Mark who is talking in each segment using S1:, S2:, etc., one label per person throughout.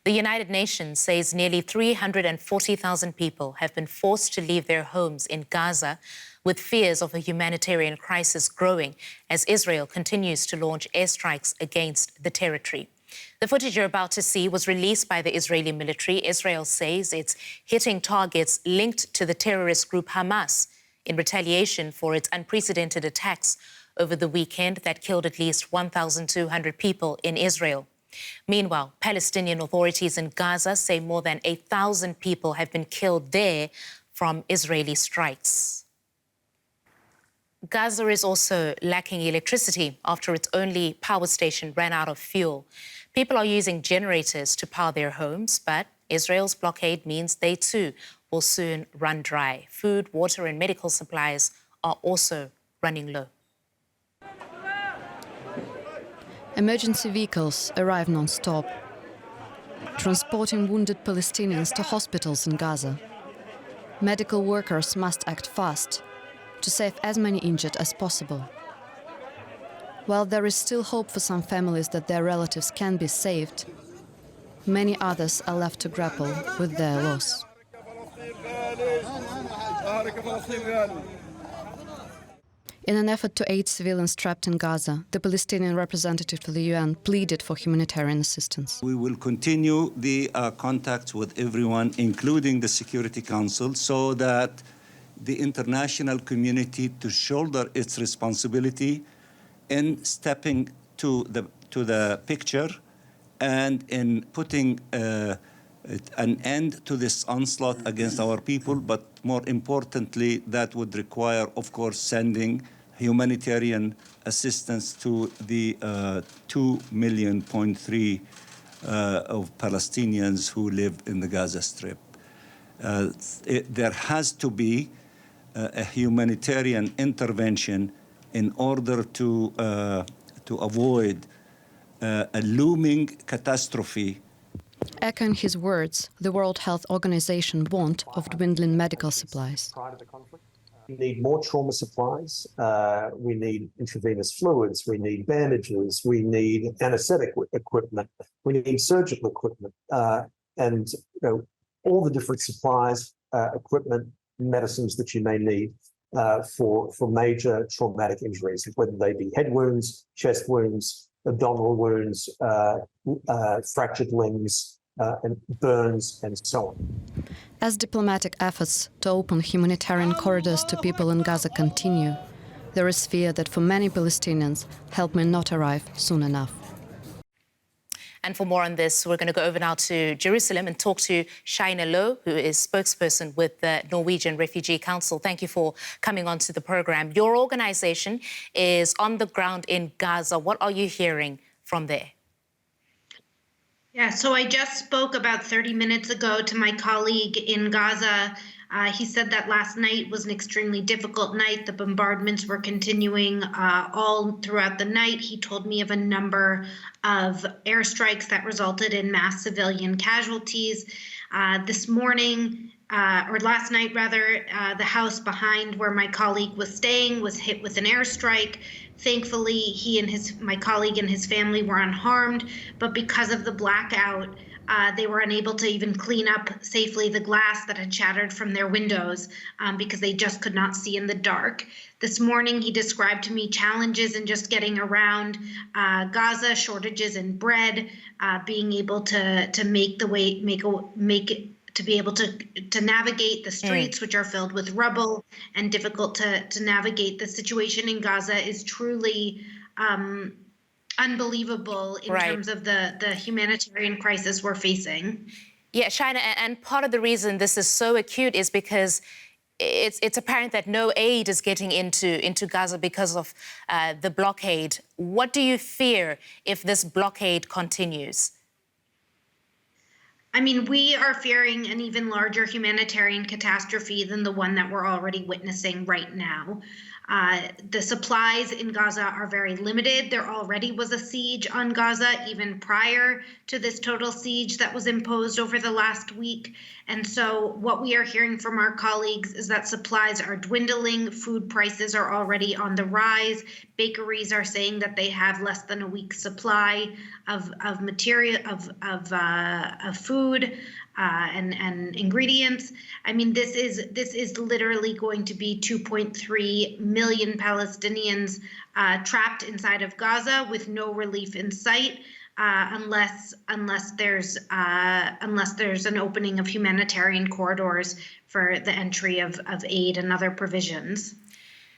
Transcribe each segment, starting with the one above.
S1: The United Nations says nearly 340,000 people have been forced to leave their homes in Gaza, with fears of a humanitarian crisis growing as Israel continues to launch airstrikes against the territory. The footage you're about to see was released by the Israeli military. Israel says it's hitting targets linked to the terrorist group Hamas in retaliation for its unprecedented attacks over the weekend that killed at least 1,200 people in Israel. Meanwhile, Palestinian authorities in Gaza say more than 1,000 people have been killed there from Israeli strikes. Gaza is also lacking electricity after its only power station ran out of fuel. People are using generators to power their homes, but Israel's blockade means they too will soon run dry. Food, water and medical supplies are also running low.
S2: Emergency vehicles arrive non-stop, transporting wounded Palestinians to hospitals in Gaza. Medical workers must act fast to save as many injured as possible. While there is still hope for some families that their relatives can be saved, many others are left to grapple with their loss. In an effort to aid civilians trapped in Gaza, the Palestinian representative for the UN pleaded for humanitarian assistance.
S3: We will continue the contacts with everyone, including the Security Council, so that the international community to shoulder its responsibility in stepping to the picture and in putting an end to this onslaught against our people. But more importantly, that would require, of course, sending humanitarian assistance to the 2.3 million of Palestinians who live in the Gaza Strip. There has to be a humanitarian intervention in order to avoid a looming catastrophe.
S2: Echoing his words, the World Health Organization warned of dwindling medical supplies.
S4: We need more trauma supplies, we need intravenous fluids, we need bandages, we need anesthetic equipment, we need surgical equipment, and all the different supplies, equipment, medicines that you may need for major traumatic injuries, whether they be head wounds, chest wounds, abdominal wounds, fractured limbs, and burns, and so on.
S2: As diplomatic efforts to open humanitarian corridors to people in Gaza continue, there is fear that for many Palestinians, help may not arrive soon enough.
S1: And for more on this, we're going to go over now to Jerusalem and talk to Shaina Lowe, who is spokesperson with the Norwegian Refugee Council. Thank you for coming on to the program. Your organization is on the ground in Gaza. What are you hearing from there?
S5: Yeah, so I just spoke about 30 minutes ago to my colleague in Gaza. He said that last night was an extremely difficult night. The bombardments were continuing all throughout the night. He told me of a number of airstrikes that resulted in mass civilian casualties. This morning, or last night rather, the house behind where my colleague was staying was hit with an airstrike. Thankfully, he and my colleague and his family were unharmed, but because of the blackout, they were unable to even clean up safely the glass that had shattered from their windows because they just could not see in the dark. This morning, he described to me challenges in just getting around Gaza, shortages in bread, being able to be able to navigate the streets, which are filled with rubble and difficult to navigate. The situation in Gaza is truly unbelievable in terms of the humanitarian crisis we're facing.
S1: Yeah, Shaina, and part of the reason this is so acute is because it's apparent that no aid is getting into Gaza because of the blockade. What do you fear if this blockade continues?
S5: I mean, we are fearing an even larger humanitarian catastrophe than the one that we're already witnessing right now. The supplies in Gaza are very limited. There already was a siege on Gaza even prior to this total siege that was imposed over the last week. And so what we are hearing from our colleagues is that supplies are dwindling, food prices are already on the rise. Bakeries are saying that they have less than a week's supply of material, of food and ingredients. I mean, this is literally going to be 2.3 million Palestinians trapped inside of Gaza with no relief in sight. Unless there's an opening of humanitarian corridors for the entry of aid and other provisions.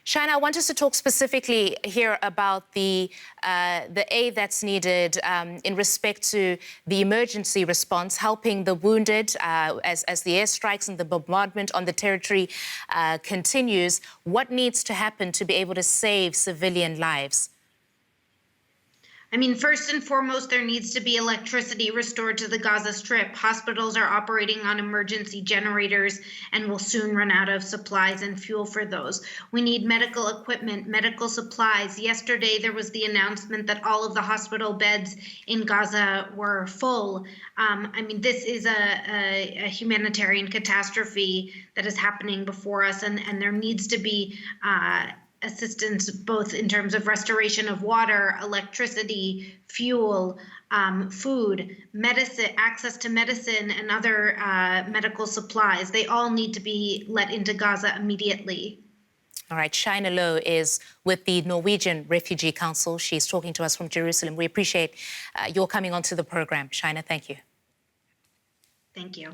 S1: Shaina, I want us to talk specifically here about the aid that's needed in respect to the emergency response, helping the wounded as the airstrikes and the bombardment on the territory continues. What needs to happen to be able to save civilian lives?
S5: I mean, first and foremost, there needs to be electricity restored to the Gaza Strip. Hospitals are operating on emergency generators and will soon run out of supplies and fuel for those. We need medical equipment, medical supplies. Yesterday, there was the announcement that all of the hospital beds in Gaza were full. I mean, this is a humanitarian catastrophe that is happening before us, and there needs to be assistance both in terms of restoration of water, electricity, fuel, food, medicine, access to medicine and other medical supplies. They all need to be let into Gaza immediately.
S1: All right, Shaina Low is with the Norwegian Refugee Council. She's talking to us from Jerusalem. We appreciate your coming onto the program. Shaina, thank you.
S5: Thank you.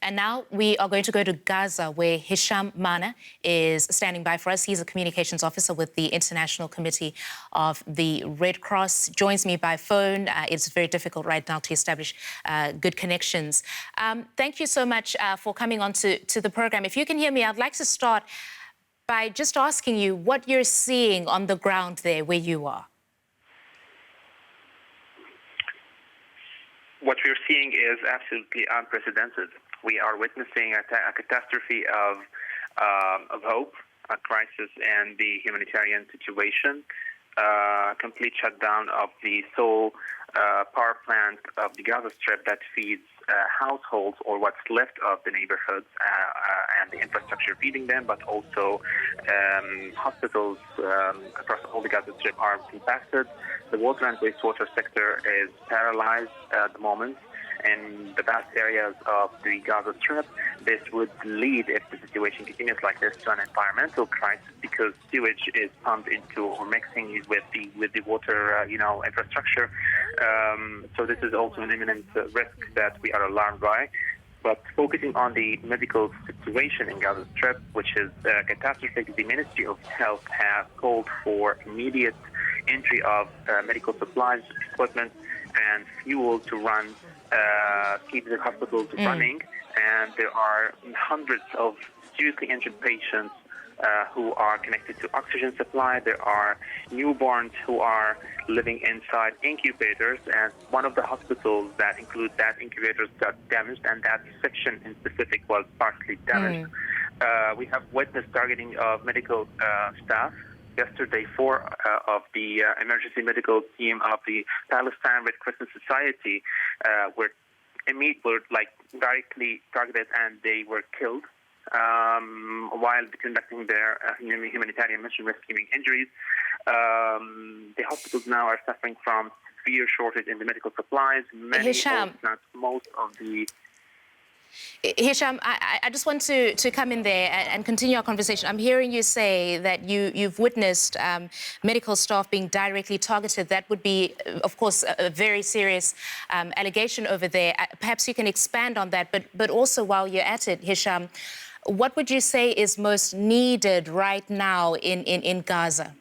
S1: And now we are going to go to Gaza, where Hisham Mana is standing by for us. He's a communications officer with the International Committee of the Red Cross. Joins me by phone. It's very difficult right now to establish good connections. Thank you so much for coming on to the program. If you can hear me, I'd like to start by just asking you what you're seeing on the ground there where you are.
S6: What we're seeing is absolutely unprecedented. We are witnessing a catastrophe of hope, a crisis in the humanitarian situation, complete shutdown of the sole power plant of the Gaza Strip that feeds households or what's left of the neighborhoods and the infrastructure feeding them, but also hospitals across all the Gaza Strip are impacted. The water and wastewater sector is paralyzed at the moment. In the vast areas of the Gaza Strip, this would lead, if the situation continues like this, to an environmental crisis because sewage is pumped into or mixing with the water, infrastructure. So this is also an imminent risk that we are alarmed by. But focusing on the medical situation in Gaza Strip, which is catastrophic, the Ministry of Health has called for immediate entry of medical supplies, equipment, and fuel to run, keep the hospitals running. And there are hundreds of seriously injured patients who are connected to oxygen supply. There are newborns who are living inside incubators, and one of the hospitals that include that incubators got damaged, and that section in specific was partially damaged. We have witnessed targeting of medical staff. Yesterday, 4 of the emergency medical team of the Palestinian Red Crescent Society were directly targeted, and they were killed while conducting their humanitarian mission, rescuing injuries. The hospitals now are suffering from severe shortage in the medical supplies.
S1: Hisham,
S6: most of the...
S1: Hisham, I just want to come in there and continue our conversation. I'm hearing you say that you've witnessed medical staff being directly targeted. That would be, of course, a very serious allegation over there. Perhaps you can expand on that. But also, while you're at it, Hisham, what would you say is most needed right now in Gaza?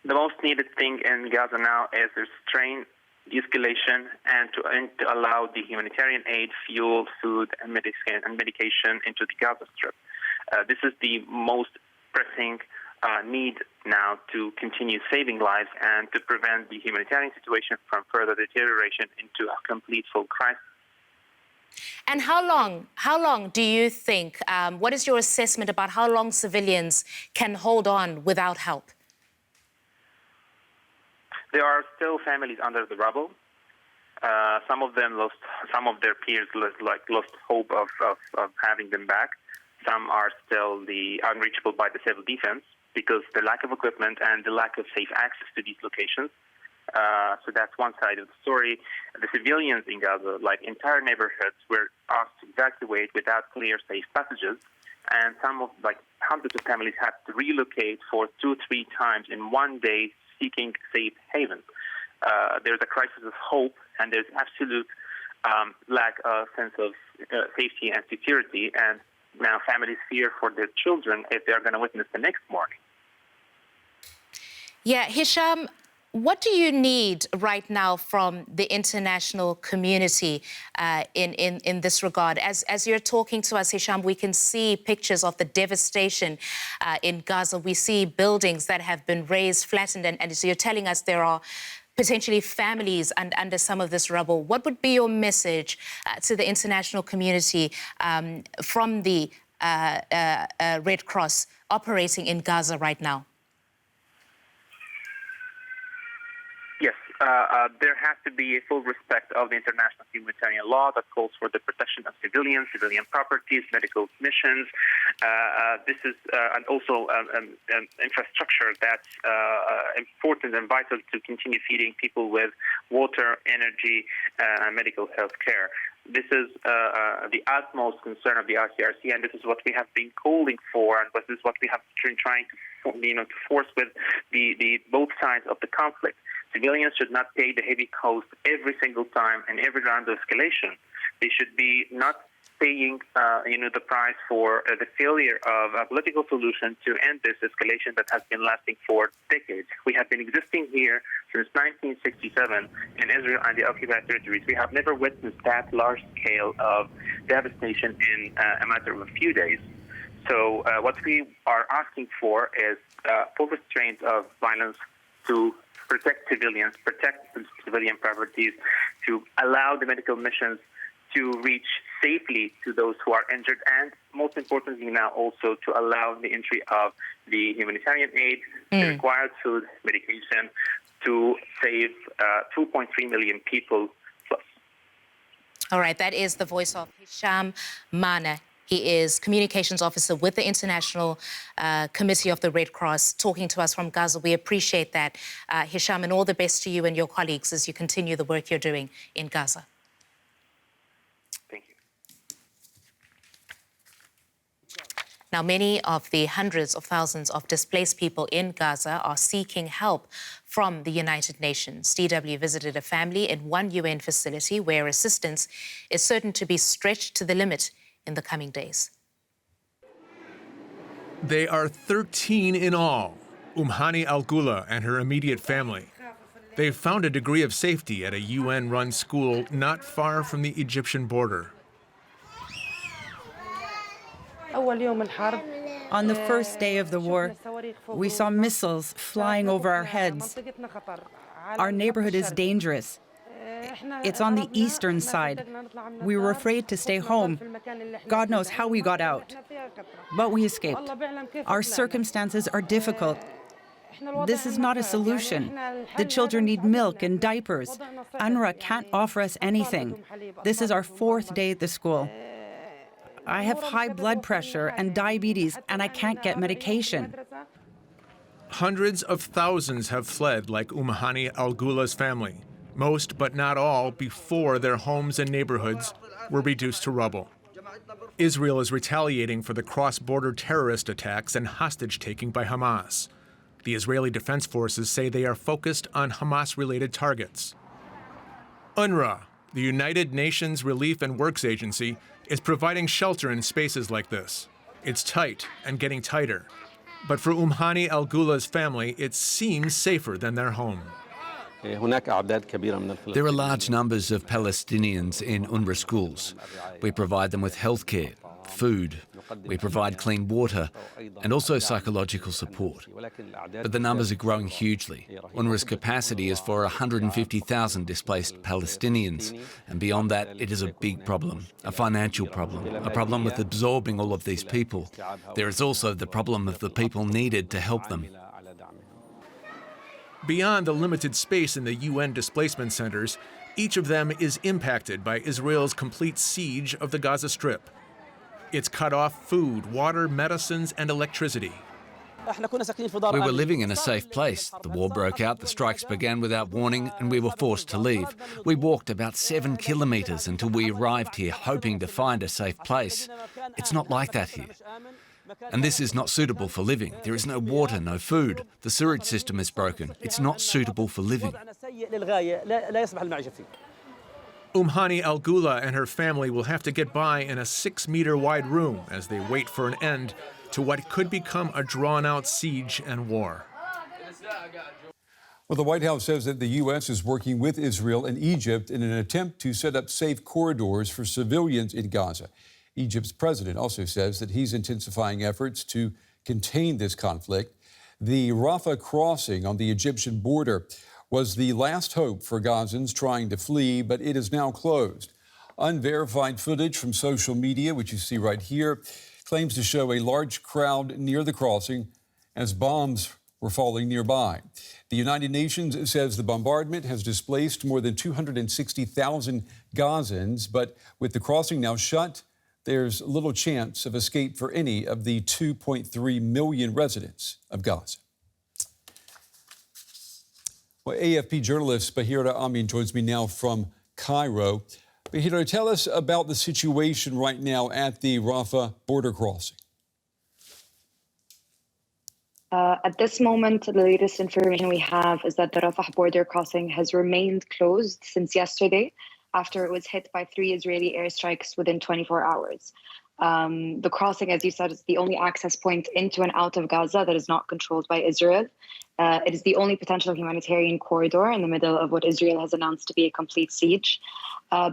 S6: The most needed thing in Gaza now is restraint, de-escalation, and to allow the humanitarian aid, fuel, food, and medication into the Gaza Strip. This is the most pressing need now to continue saving lives and to prevent the humanitarian situation from further deterioration into a complete full crisis.
S1: And how long do you think, what is your assessment about how long civilians can hold on without help?
S6: There are still families under the rubble. Some of them some of their peers lost hope of having them back. Some are still unreachable by the civil defense because the lack of equipment and the lack of safe access to these locations. So that's one side of the story. The civilians in Gaza, like entire neighborhoods, were asked to evacuate without clear, safe passages. And hundreds of families had to relocate for 2-3 times in one day seeking safe haven. There's a crisis of hope, and there's absolute lack of sense of safety and security. And now families fear for their children if they're going to witness the next morning.
S1: Yeah, Hisham, what do you need right now from the international community in this regard? As you're talking to us, Hisham, we can see pictures of the devastation in Gaza. We see buildings that have been razed, flattened, and so you're telling us there are potentially families under some of this rubble. What would be your message to the international community from the Red Cross operating in Gaza right now?
S6: Yes, there has to be a full respect of the international humanitarian law that calls for the protection of civilians, civilian properties, medical missions. This is and also infrastructure that's important and vital to continue feeding people with water, energy, medical health care. This is the utmost concern of the ICRC, and this is what we have been calling for, and this is what we have been trying to force with the both sides of the conflict. Civilians should not pay the heavy cost every single time and every round of escalation. They should be not paying, the price for the failure of a political solution to end this escalation that has been lasting for decades. We have been existing here since 1967 in Israel and the occupied territories. We have never witnessed that large scale of devastation in a matter of a few days. So what we are asking for is full restraint of violence to protect civilians, protect civilian properties, to allow the medical missions to reach safely to those who are injured, and most importantly now also to allow the entry of the humanitarian aid, the required food, medication, to save 2.3 million people plus.
S1: All right, that is the voice of Hisham Mana. He is communications officer with the International Committee of the Red Cross, talking to us from Gaza. We appreciate that, Hisham, and all the best to you and your colleagues as you continue the work you're doing in Gaza.
S6: Thank you.
S1: Now, many of the hundreds of thousands of displaced people in Gaza are seeking help from the United Nations. DW visited a family in one UN facility where assistance is certain to be stretched to the limit in the coming days.
S7: They are 13 in all, Umhani Al-Gula and her immediate family. They've found a degree of safety at a UN-run school not far from the Egyptian border.
S8: On the first day of the war, we saw missiles flying over our heads. Our neighborhood is dangerous. It's on the eastern side. We were afraid to stay home. God knows how we got out. But we escaped. Our circumstances are difficult. This is not a solution. The children need milk and diapers. UNRWA can't offer us anything. This is our 4th day at the school. I have high blood pressure and diabetes, and I can't get medication.
S7: Hundreds of thousands have fled like Umhani Al-Gula's family. Most, but not all, before their homes and neighborhoods were reduced to rubble. Israel is retaliating for the cross-border terrorist attacks and hostage-taking by Hamas. The Israeli Defense Forces say they are focused on Hamas-related targets. UNRWA, the United Nations Relief and Works Agency, is providing shelter in spaces like this. It's tight and getting tighter. But for Umhani Al-Gula's family, it seems safer than their home.
S9: There are large numbers of Palestinians in UNRWA schools. We provide them with health care. food. We provide clean water and also psychological support. But the numbers are growing hugely. UNRWA's capacity is for 150,000 displaced Palestinians. And beyond that, it is a big problem, a financial problem, a problem with absorbing all of these people. There is also the problem of the people needed to help them.
S7: Beyond the limited space in the UN displacement centers, each of them is impacted by Israel's complete siege of the Gaza Strip. It's cut off food, water, medicines, and electricity.
S9: We were living in a safe place. The war broke out, the strikes began without warning, and we were forced to leave. We walked about 7 kilometers until we arrived here, hoping to find a safe place. It's not like that here. And this is not suitable for living. There is no water, no food. The sewage system is broken. It's not suitable for living.
S7: Al-Ghula and her family will have to get by in a 6-meter-wide room as they wait for an end to what could become a drawn-out siege and war.
S10: Well, the White House says that the U.S. is working with Israel and Egypt in an attempt to set up safe corridors for civilians in Gaza. Egypt's president also says that he's intensifying efforts to contain this conflict. The Rafah crossing on the Egyptian border was the last hope for Gazans trying to flee, but it is now closed. Unverified footage from social media, which you see right here, claims to show a large crowd near the crossing as bombs were falling nearby. The United Nations says the bombardment has displaced more than 260,000 Gazans, but with the crossing now shut, there's little chance of escape for any of the 2.3 million residents of Gaza. Well, AFP journalist Bahira Amin joins me now from Cairo. Bahira, tell us about the situation right now at the Rafah border crossing.
S11: At this moment, the latest information we have is that the Rafah border crossing has remained closed since yesterday after it was hit by 3 Israeli airstrikes within 24 hours. The crossing, as you said, is the only access point into and out of Gaza that is not controlled by Israel. It is the only potential humanitarian corridor in the middle of what Israel has announced to be a complete siege.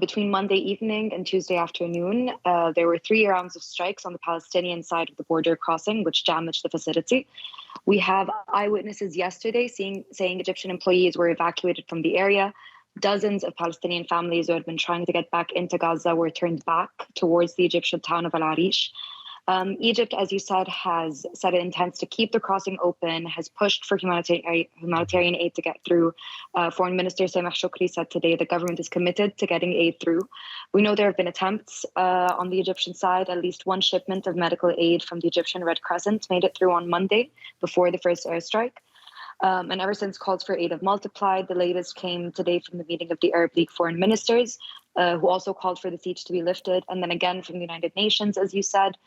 S11: Between Monday evening and Tuesday afternoon, there were 3 rounds of strikes on the Palestinian side of the border crossing, which damaged the facility. We have eyewitnesses yesterday saying Egyptian employees were evacuated from the area. Dozens of Palestinian families who had been trying to get back into Gaza were turned back towards the Egyptian town of Al-Arish. Egypt, as you said, has said it intends to keep the crossing open, has pushed for humanitarian aid to get through. Foreign Minister Sameh Shoukry said today the government is committed to getting aid through. We know there have been attempts on the Egyptian side. At least 1 shipment of medical aid from the Egyptian Red Crescent made it through on Monday before the first airstrike. And ever since calls for aid have multiplied, the latest came today from the meeting of the Arab League foreign ministers, who also called for the siege to be lifted, and then again from the United Nations, as you said.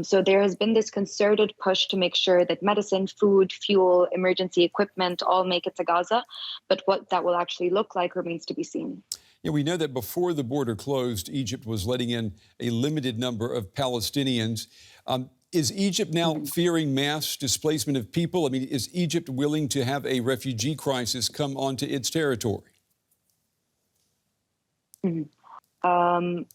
S11: So there has been this concerted push to make sure that medicine, food, fuel, emergency equipment all make it to Gaza. But what that will actually look like remains to be seen.
S10: Yeah, we know that before the border closed, Egypt was letting in a limited number of Palestinians. Is Egypt now fearing mass displacement of people? I mean, is Egypt willing to have a refugee crisis come onto its territory?
S11: So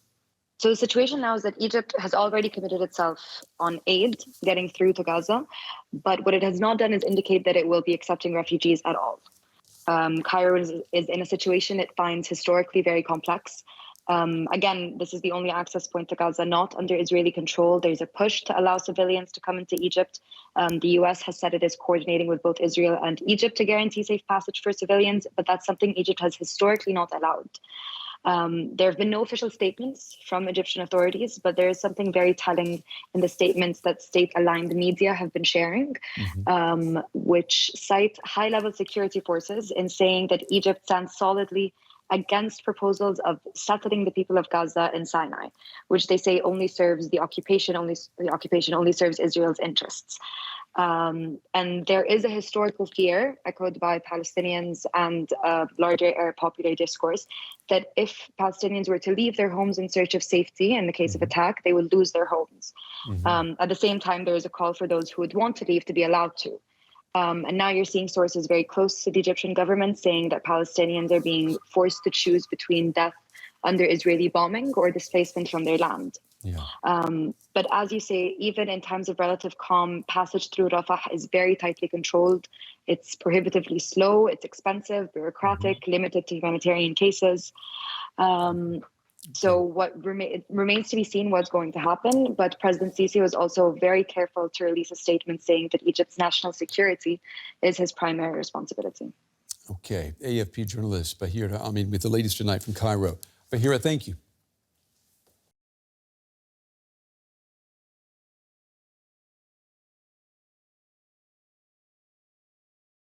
S11: the situation now is that Egypt has already committed itself on aid getting through to Gaza, but what it has not done is indicate that it will be accepting refugees at all. Cairo is in a situation it finds historically very complex. Again, this is the only access point to Gaza not under Israeli control. There's a push to allow civilians to come into Egypt. The U.S. has said it is coordinating with both Israel and Egypt to guarantee safe passage for civilians, but that's something Egypt has historically not allowed. There have been no official statements from Egyptian authorities, but there is something very telling in the statements that state-aligned media have been sharing, which cite high-level security forces in saying that Egypt stands solidly against proposals of settling the people of Gaza in Sinai, which they say only serves the occupation only serves Israel's interests. And there is a historical fear echoed by Palestinians and larger Arab popular discourse that if Palestinians were to leave their homes in search of safety in the case of attack, they would lose their homes. At the same time, there is a call for those who would want to leave to be allowed to. And now you're seeing sources very close to the Egyptian government saying that Palestinians are being forced to choose between death under Israeli bombing or displacement from their land. But as you say, even in times of relative calm, passage through Rafah is very tightly controlled. It's prohibitively slow, it's expensive, bureaucratic, limited to humanitarian cases. So it remains to be seen what's going to happen. But President Sisi was also very careful to release a statement saying that Egypt's national security is his primary responsibility.
S10: Okay, AFP journalist Bahira Amin with the latest tonight from Cairo. Bahira, thank you.